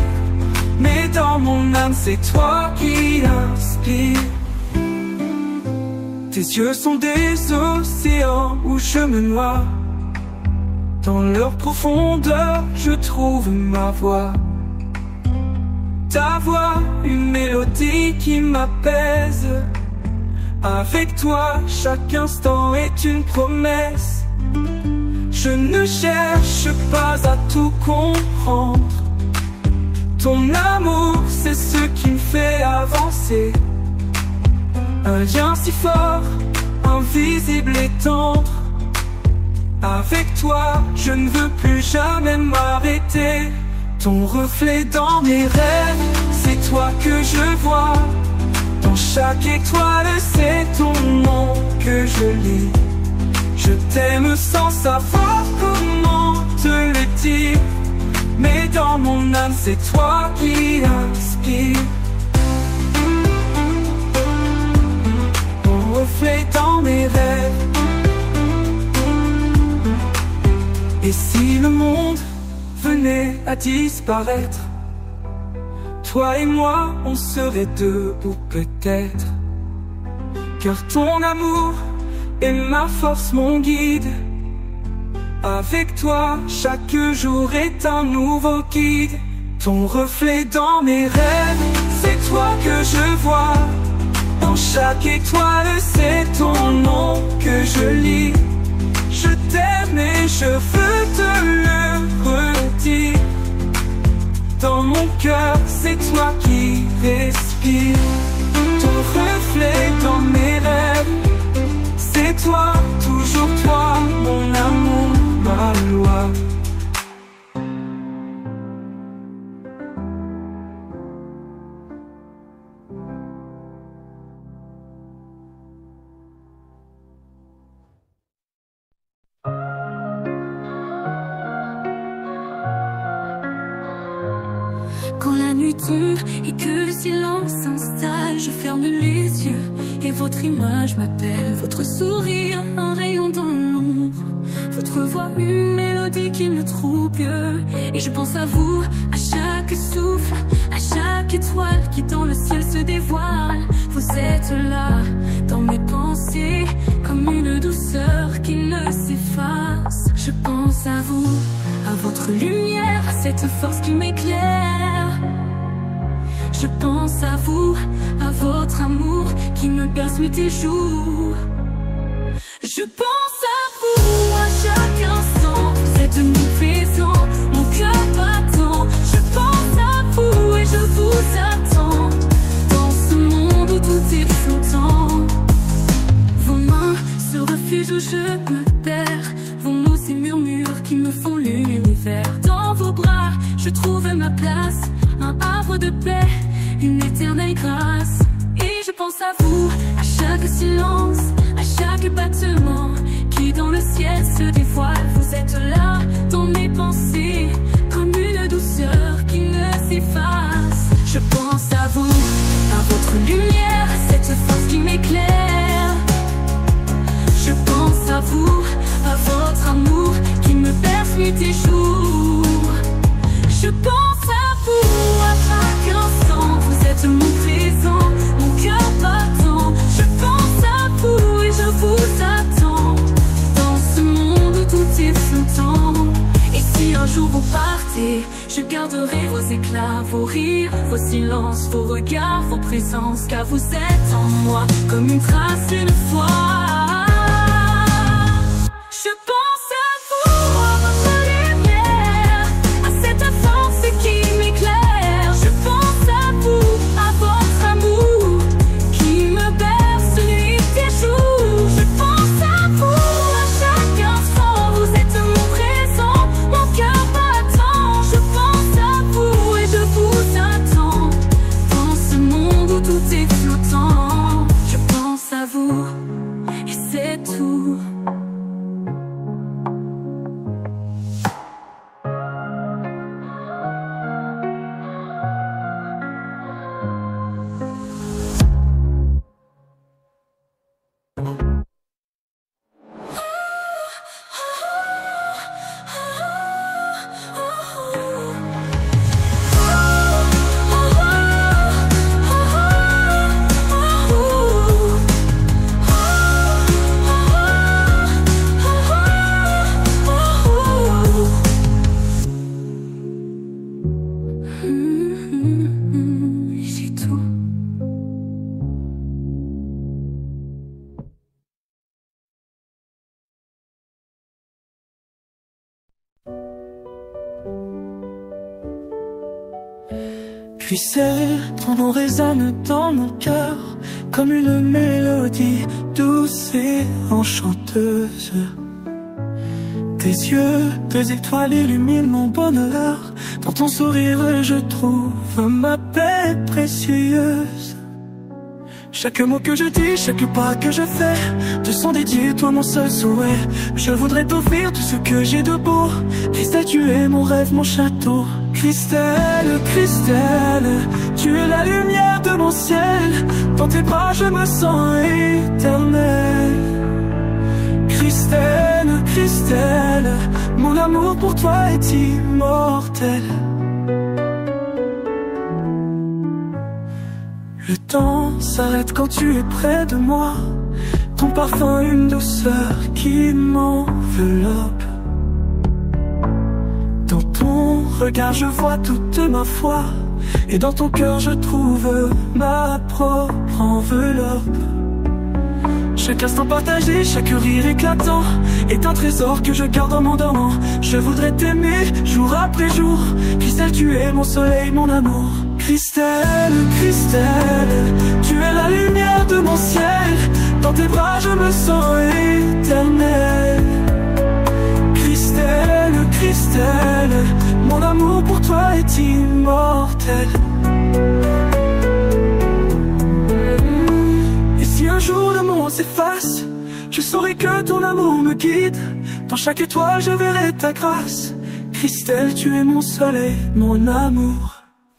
mais dans mon âme, c'est toi qui inspire. Tes yeux sont des océans où je me noie. Dans leur profondeur, je trouve ma voix. Ta voix, une mélodie qui m'apaise. Avec toi, chaque instant est une promesse. Je ne cherche pas à tout comprendre. Ton amour, c'est ce qui me fait avancer. Un lien si fort, invisible et tendre. Avec toi, je ne veux plus jamais m'arrêter. Ton reflet dans mes rêves, c'est toi que je vois. Dans chaque étoile, c'est ton nom que je lis. Je t'aime sans savoir comment te le dire, mais dans mon âme, c'est toi qui inspire. Ton reflet dans mes rêves. Et si le monde venait à disparaître, toi et moi, on serait debout peut-être. Car ton amour est ma force, mon guide. Avec toi, chaque jour est un nouveau guide. Ton reflet dans mes rêves, c'est toi que je vois. Dans chaque étoile, c'est ton nom que je lis. Je t'aime et je veux te le redire. Dans mon cœur, c'est toi qui respires. Ton reflet dans mes rêves, c'est toi, toujours toi, mon amour, ma loi. Quand la nuit tombe et que le silence s'installe, je ferme les yeux et votre image m'appelle. Votre sourire, un rayon dans l'ombre, votre voix, une mélodie qui me trouble. Et je pense à vous, à chaque souffle, à chaque étoile qui dans le ciel se dévoile. Vous êtes là, dans mes pensées, comme une douceur qui ne s'efface. Je pense à vous, à votre lumière, à cette force qui m'éclaire. Je pense à vous, à votre amour qui me berce nuit et jour. Je pense à vous à chaque instant, vous êtes mon présent, mon cœur battant. Je pense à vous et je vous attends, dans ce monde où tout est flottant. Vos mains, ce refuge où je me perds, vos mots, ces murmures qui me font l'univers. Dans vos bras, je trouve ma place, un havre de paix, une éternelle grâce. Et je pense à vous, à chaque silence, à chaque battement qui dans le ciel se dévoile. Vous êtes là, dans mes pensées, comme une douceur qui ne s'efface. Je pense à vous, à votre lumière, à cette force qui m'éclaire. Je pense à vous, à votre amour qui me berce nuit et jour. Je pense à vous à chaque instant, vous êtes mon présent, mon cœur battant. Je pense à vous et je vous attends, dans ce monde où tout est flottant. Et si un jour vous partez, je garderai vos éclats, vos rires, vos silences, vos regards, vos présences, car vous êtes en moi comme une trace, une fois. Je pense à vous, à votre lumière, à cette force qui m'éclaire. Je pense à vous, à votre amour qui me berce nuit et jour. Je pense à vous à chaque instant, vous êtes mon présent, mon cœur battant. Je pense à vous et je vous attends, dans ce monde où tout est flottant. Je pense à vous et c'est tout. C'est tout. Puissez, ton nom résonne dans mon cœur comme une mélodie douce et enchanteuse. Tes yeux, deux étoiles illuminent mon bonheur. Dans ton sourire je trouve ma paix précieuse. Chaque mot que je dis, chaque pas que je fais te sont dédiés, toi mon seul souhait. Je voudrais t'offrir tout ce que j'ai de beau. Christelle, tu es mon rêve, mon château. Christelle, Christelle, tu es la lumière de mon ciel. Dans tes bras je me sens éternel. Christelle, Christelle, mon amour pour toi est immortel. Le temps s'arrête quand tu es près de moi. Ton parfum, une douceur qui m'enveloppe. Dans ton regard je vois toute ma foi, et dans ton cœur je trouve ma propre enveloppe. Chaque instant partagé, chaque rire éclatant est un trésor que je garde en m'endormant. Je voudrais t'aimer jour après jour. Christelle, tu es mon soleil, mon amour. Christelle, Christelle, tu es la lumière de mon ciel. Dans tes bras je me sens éternel. Christelle, Christelle, mon amour pour toi est immortel. Et si un jour le monde s'efface, je saurai que ton amour me guide. Dans chaque étoile je verrai ta grâce. Christelle, tu es mon soleil, mon amour.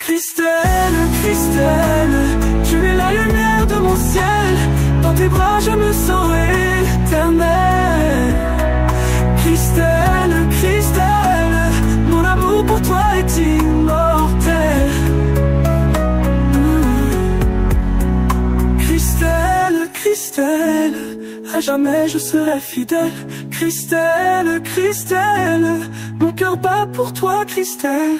Christelle, Christelle, tu es la lumière de mon ciel. Dans tes bras je me sens éternel. Christelle, Christelle, mon amour pour toi est immortel. Christelle, Christelle, à jamais je serai fidèle. Christelle, Christelle, mon cœur bat pour toi, Christelle.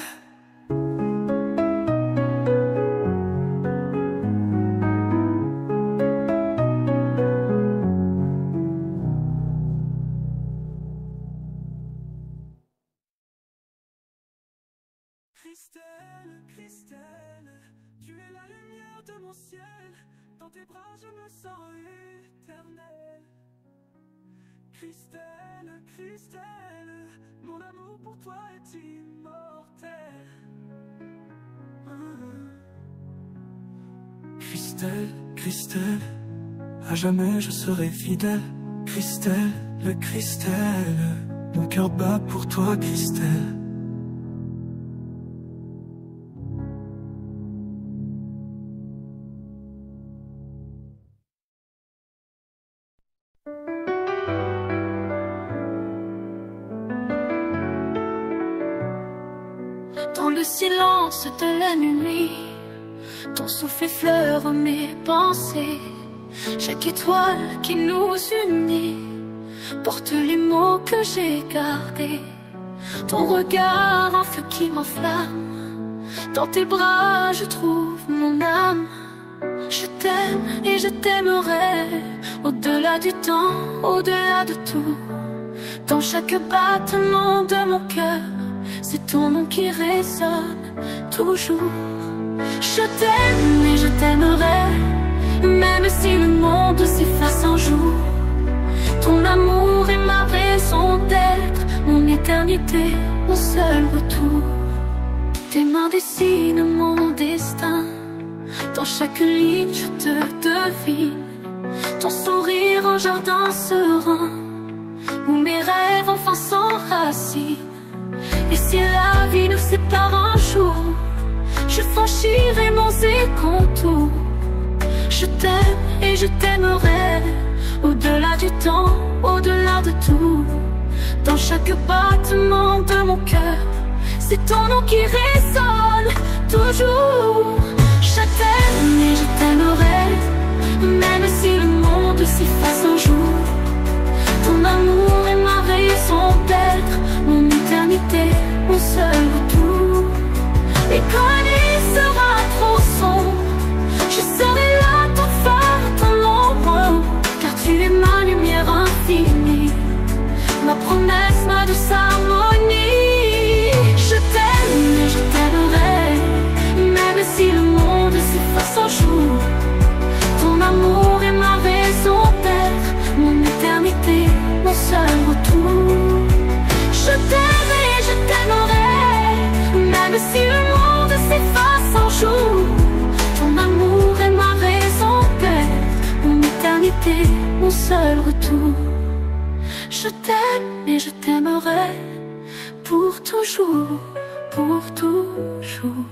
Christelle, Christelle, tu es la lumière de mon ciel. Dans tes bras je me sens éternel. Christelle, Christelle, mon amour pour toi est immortel. Christelle, Christelle, à jamais je serai fidèle. Christelle, Christelle, mon cœur bat pour toi, Christelle. Dans le silence de la nuit, ton souffle effleure mes pensées. Chaque étoile qui nous unit porte les mots que j'ai gardés. Ton regard, un feu qui m'enflamme. Dans tes bras, je trouve mon âme. Je t'aime et je t'aimerai, au-delà du temps, au-delà de tout. Dans chaque battement de mon cœur, c'est ton nom qui résonne toujours. Je t'aime et je t'aimerai, même si le monde s'efface un jour. Ton amour est ma raison d'être, mon éternité, mon seul retour. Tes mains dessinent mon destin, dans chaque ligne je te devine. Ton sourire en jardin serein, où mes rêves enfin s'enracinent. Et si la vie nous sépare un jour, je franchirai mon contours. Je t'aime et je t'aimerai, au-delà du temps, au-delà de tout. Dans chaque battement de mon cœur, c'est ton nom qui résonne toujours. Je t'aime et je t'aimerai, même si le monde s'efface un jour. Ton amour est ma raison d'être, mon éternité, mon seul retour. Et quand la nuit sera trop sombre, je serai là, ton phare, ton ombre. Car tu es ma lumière infinie, ma promesse, ma douce harmonie. Je t'aime et je t'aimerai, même si le monde s'efface un jour. Ton amour est ma raison d'être, mon éternité, mon seul retour. Je t'aime et je t'aimerai, même si le monde s'efface un jour. Ton amour est ma raison d'être, mon éternité, mon seul retour. Je t'aime et je t'aimerai, pour toujours, pour toujours.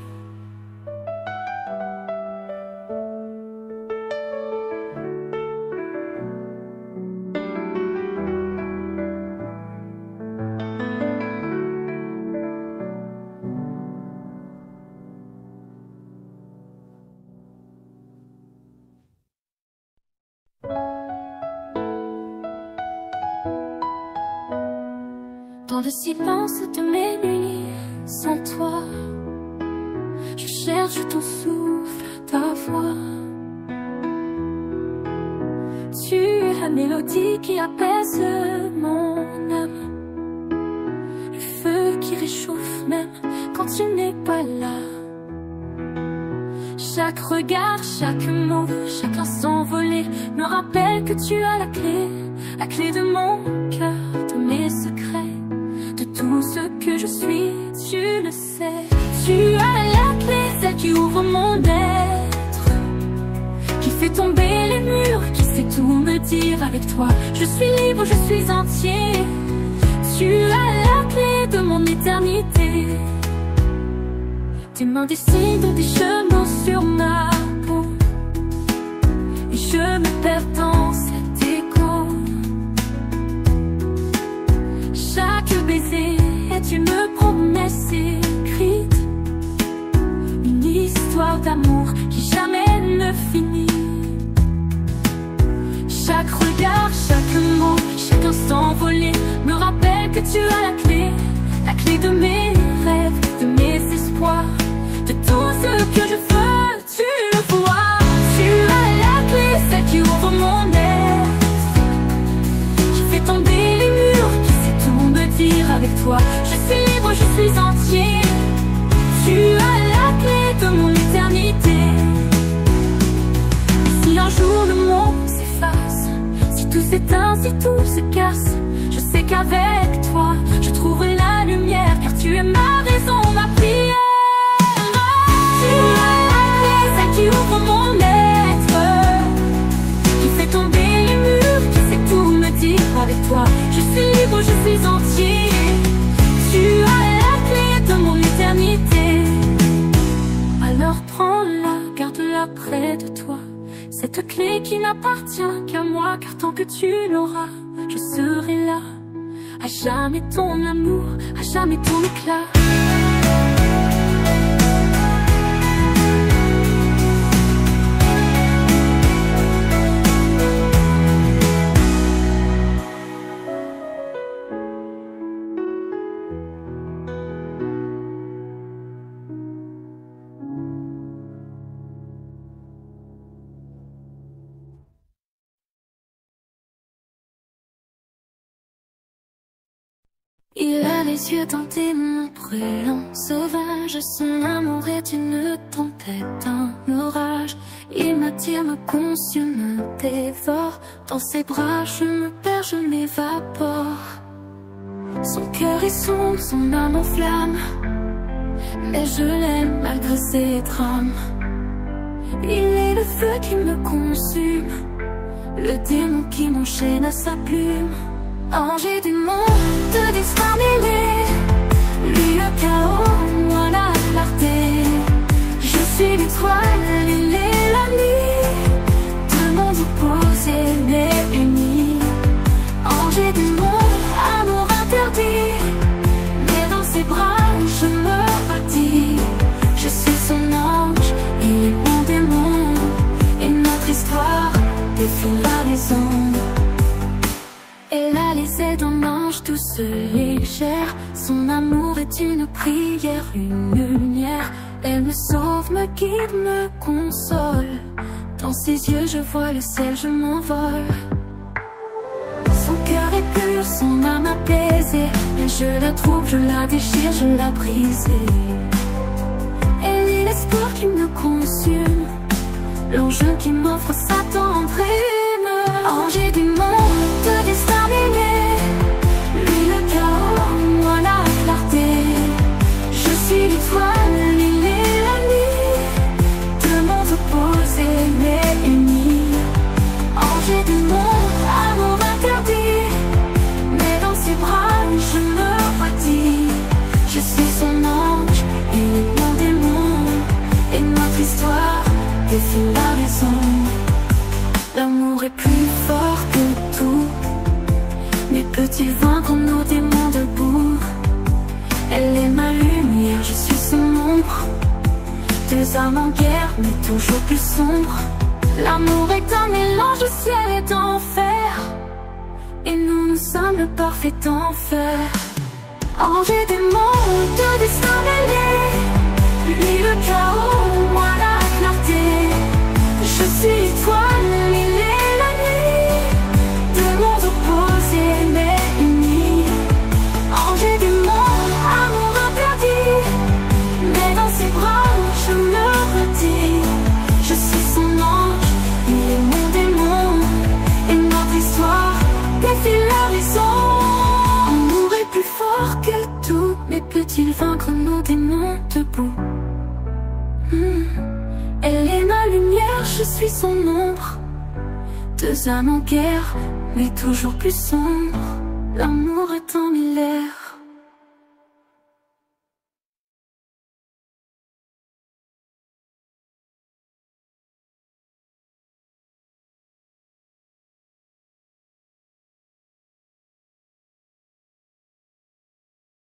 Dans le silence de mes nuits, sans toi, je cherche ton souffle, ta voix. Tu es la mélodie qui apaise mon âme, le feu qui réchauffe même quand tu n'es pas là. Chaque regard, chaque mot, chaque instant volé me rappelle que tu as la clé de mon cœur, de mes secrets, de tout ce que je suis, tu le sais. Tu as la clé, celle qui ouvre mon être, qui fait tomber les murs, qui sait tout me dire. Avec toi, je suis libre, je suis entier. Tu as la clé de mon éternité, Tes mains dessinent des chemins sur ma peau, et je me perds dans cet écho. Chaque baiser est une promesse écrite, une histoire d'amour qui jamais ne finit. Chaque regard, chaque mot, chaque instant volé me rappelle que tu as la clé de mes rêves, de mes espoirs, de tout ce que je veux, tu le vois. Tu as la clé, celle qui ouvre mon être, qui fait tomber les murs, qui sait tout me dire. Avec toi, je suis libre, je suis entier. Tu as la clé de mon éternité. Et si un jour le monde s'efface, si tout s'éteint, si tout se casse, je sais qu'avec toi, je trouverai la lumière, car tu es ma raison, ma prière. Tu as la clé, celle qui ouvre mon être, qui fait tomber les murs, qui sait tout me dire. Avec toi, je suis libre, je suis entier. Tu as la clé de mon éternité. Alors prends-la, garde-la près de toi, cette clé qui n'appartient qu'à moi, car tant que tu l'auras, je serai là. À jamais ton amour, à jamais ton éclat. Il a les yeux tentés, mon brûlant sauvage. Son amour est une tempête, un orage. Il m'attire, me consume, me dévore. Dans ses bras je me perds, je m'évapore. Son cœur est sombre, son âme en flamme, mais je l'aime malgré ses drames. Il est le feu qui me consume, le démon qui m'enchaîne à sa plume. Ange et démon, deux destins mêlés, lui le chaos, moi la clarté. Je suis l'étoile, il est la nuit, deux mondes opposés mais unis. Ange et démon, amour interdit, mais dans ses bras je me bâtis. Je suis son ange, il est mon démon, et notre histoire défie la raison. Elle a les ailes d'un ange douce légère. Son amour est une prière, une lumière. Elle me sauve, me guide, me console. Dans ses yeux je vois le ciel, je m'envole. Son cœur est pur, son âme apaisée, mais je la trouve, je la déchire, je la brise. Elle est l'espoir qui me consume, l'enjeu qui m'offre sa tendresse. Ange et démon, deux destins mêlés, lui le chaos, moi la clarté. Je suis l'étoile, il est la nuit, deux mondes opposés mais unis. Ange et démon, amour interdit, mais dans ses bras je me bâtis. Je suis son ange, il est mon démon, et notre histoire défie la raison. L'amour est plus fort que tout, mais peut-il vaincre nos démons debout? Elle est ma lumière, je suis son ombre, deux âmes en guerre, mais toujours plus sombres. L'amour est un mélange de ciel et d'enfer, et nous, nous sommes le parfait enfer. Ange et démon, deux destins mêlés, lui le chaos, moi la clarté. Je suis l'étoile, il est la nuit, deux mondes opposés mais unis. Ange et démon, amour interdit, mais dans ses bras je me redis. Je suis son ange, il est mon démon, et notre histoire défie l'horizon. L'amour est plus fort que tout, mais peut-il vaincre nos démons debout? Elle est ma lumière, je suis son ombre, deux âmes en guerre, mais toujours plus sombre. L'amour est un mille.